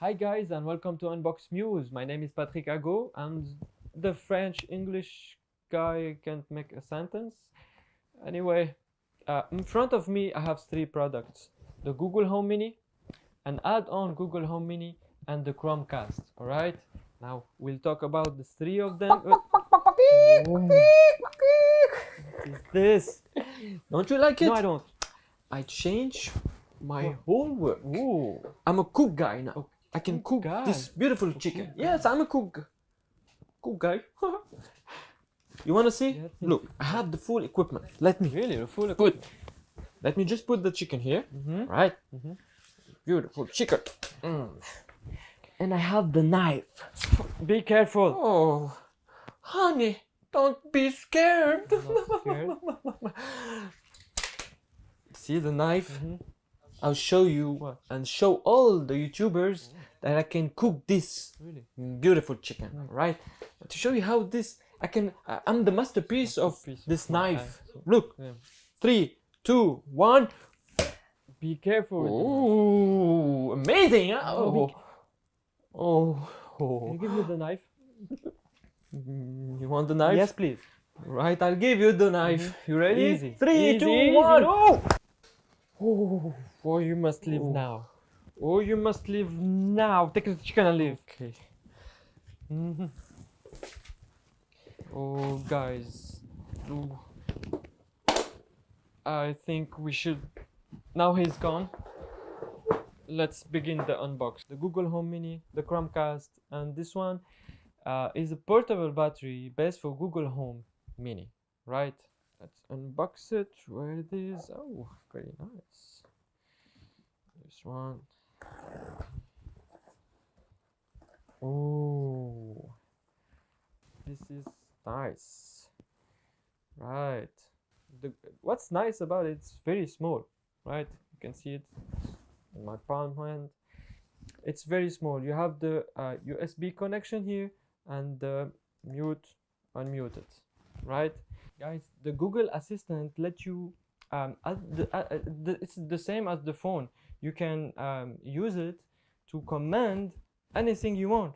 Hi guys and welcome to unboxmuse. My name is Patrick Ago. I'm the French English guy can't make a sentence. Anyway, in front of me I have three products: the Google Home Mini, an add-on Google Home Mini, and the Chromecast. All right. Now we'll talk about the three of them. What is this? Don't you like it? No, I don't. I change my What? whole work. Ooh. I'm a cook guy now. I can cook guy. this beautiful chicken. cook Yes, I'm a cook guy. You wanna see? Yeah, Look, I have the full equipment. Let me Really, the full put. Let me just put the chicken here. Right? Beautiful chicken. And I have the knife. Be careful. Oh, honey, don't be scared. Not scared. See the knife? I'll show you What? and show all the YouTubers that I can cook this Really? beautiful chicken, right? To show you how this I'm the masterpiece of Masterpiece this of my knife. eye. Look, Yeah. 3, 2, 1. Be careful with Oh, amazing! Huh? Oh, Oh, Can oh. you give me the knife? You want the knife? Yes, please. Right, I'll give you the knife. You ready? Easy. 3, 2, Easy, 1. no! Oh, Oh, you must leave Oh. now. Oh, you must leave now. Take the chicken and leave. okay. Oh, guys. Ooh. I think we should. Now he's gone. Let's begin the unbox. The Google Home Mini, the Chromecast, and this one is a portable battery based for Google Home Mini, right? Let's unbox it. Where it is? Oh, very nice. This one. Oh, this is nice. Right. What's nice about it? It's very small, right? You can see it in my palm hand. It's very small. You have the USB connection here and the mute unmuted, right? Guys, the Google Assistant lets you it's the same as the phone. You can use it to command anything you want.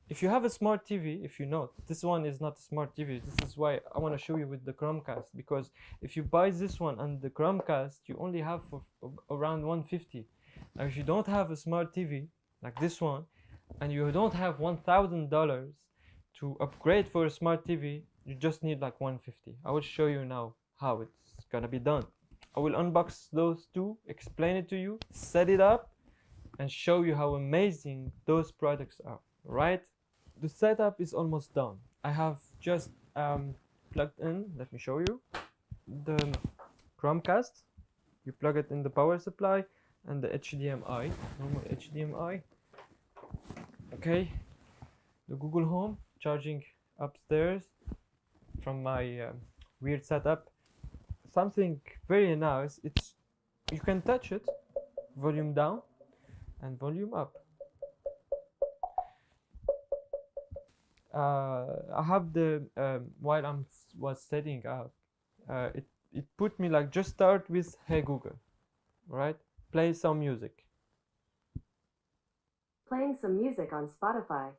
If you have a smart TV, if you know, this one is not a smart TV. This is why I want to show you with the Chromecast, because if you buy this one and the Chromecast, you only have for around 150. Now, if you don't have a smart TV like this one, and you don't have $1,000 to upgrade for a smart TV, you just need like 150. I will show you now how it's gonna be done. I will unbox those two, explain it to you, set it up, and show you how amazing those products are, right? The setup is almost done. I have just plugged in, let me show you, the Chromecast. You plug it in the power supply and the HDMI, normal HDMI. Okay, the Google Home charging upstairs from my weird setup. Something very nice, it's you can touch it, volume down and volume up. I have the while I was setting up, it put me like, just start with Hey Google, right? Play some music. Playing some music on Spotify.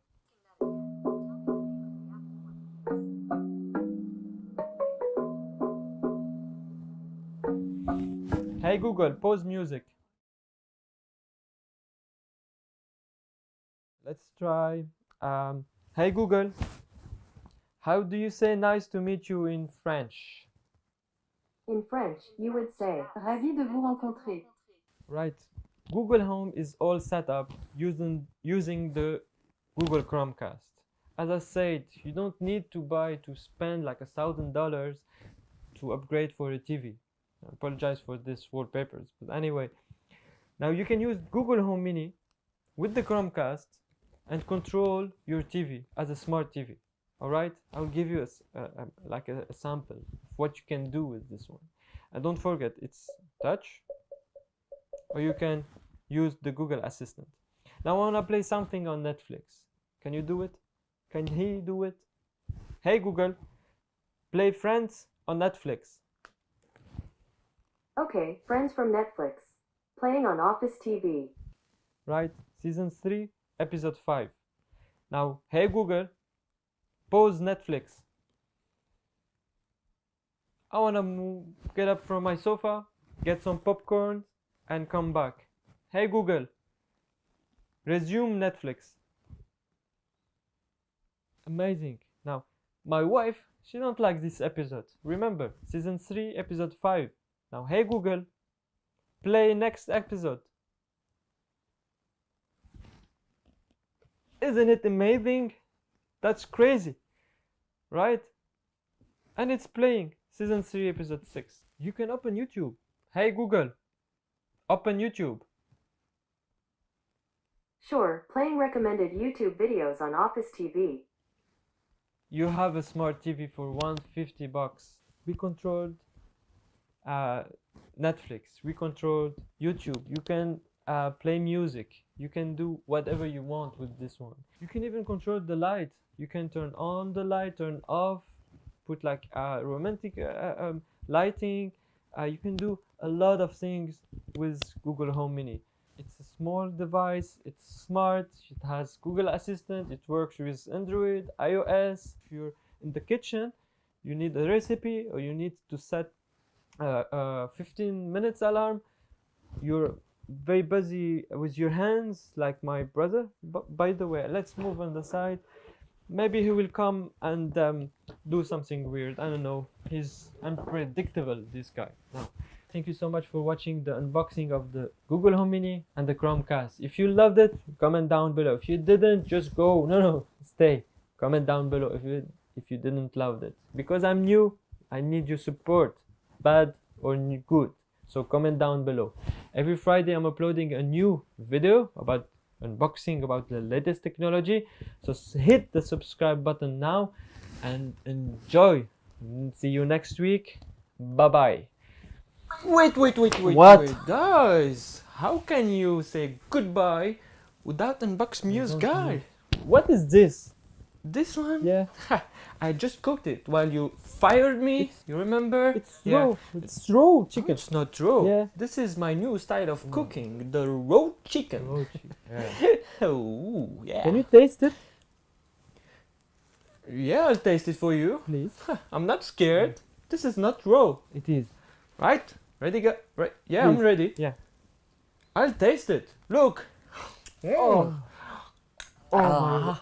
Hey Google, pause music. Let's try. Hey Google, how do you say nice to meet you in French? In French, you would say, Ravi de vous rencontrer. Right. Google Home is all set up using the Google Chromecast. As I said, you don't need to spend like $1,000 to upgrade for a TV. I apologize for this wallpapers, but anyway, now you can use Google Home Mini with the Chromecast and control your TV as a smart TV. All right, I'll give you a sample of what you can do with this one. And don't forget, it's touch, or you can use the Google Assistant. Now I want to play something on Netflix. Can you do it? Can he do it? Hey Google, play Friends on Netflix. Okay, Friends from Netflix. Playing on Office TV. Right, season 3 episode 5. Now, hey Google, pause Netflix. I wanna get up from my sofa, get some popcorn, and come back. Hey Google, resume Netflix. Amazing. Now, my wife, she don't like this episode. Remember, season 3, episode 5. Now, hey Google, play next episode. Isn't it amazing? That's crazy, right? And it's playing season 3, episode 6. You can open YouTube. Hey Google, open YouTube. Sure, playing recommended YouTube videos on Office TV. You have a smart TV for $150. We controlled Netflix. We controlled YouTube. You can play music. You can do whatever you want with this one. You can even control the light. You can turn on the light, turn off, put like romantic lighting. You can do a lot of things with Google Home Mini. It's a small device, it's smart, it has Google Assistant, it works with Android, iOS. If you're in the kitchen, you need a recipe or you need to set a 15 minutes alarm, you're very busy with your hands like my brother. But by the way, let's move on the side. Maybe he will come and do something weird. I don't know. He's unpredictable, this guy. No. Thank you so much for watching the unboxing of the Google Home Mini and the Chromecast. If you loved it, comment down below. If you didn't, just go. No, stay. Comment down below if you didn't love it. Because I'm new, I need your support, bad or good. So comment down below. Every Friday I'm uploading a new video about unboxing, about the latest technology. So hit the subscribe button now and enjoy. See you next week. Bye bye. Wait, What? guys! How can you say goodbye without unboxmuse, guy? What is this? This one? Yeah. I just cooked it while you fired me. You remember? It's raw. It's raw chicken. It's not raw. Yeah. This is my new style of cooking, the raw chicken. Raw chicken. Yeah. Oh, yeah. Can you taste it, Yeah, I'll taste it for you. please? I'm not scared. This is not raw. It is. Right? Ready, go? Right? Yeah, I'm Please. ready. Yeah. I'll taste it. Look. Oh. Oh my God.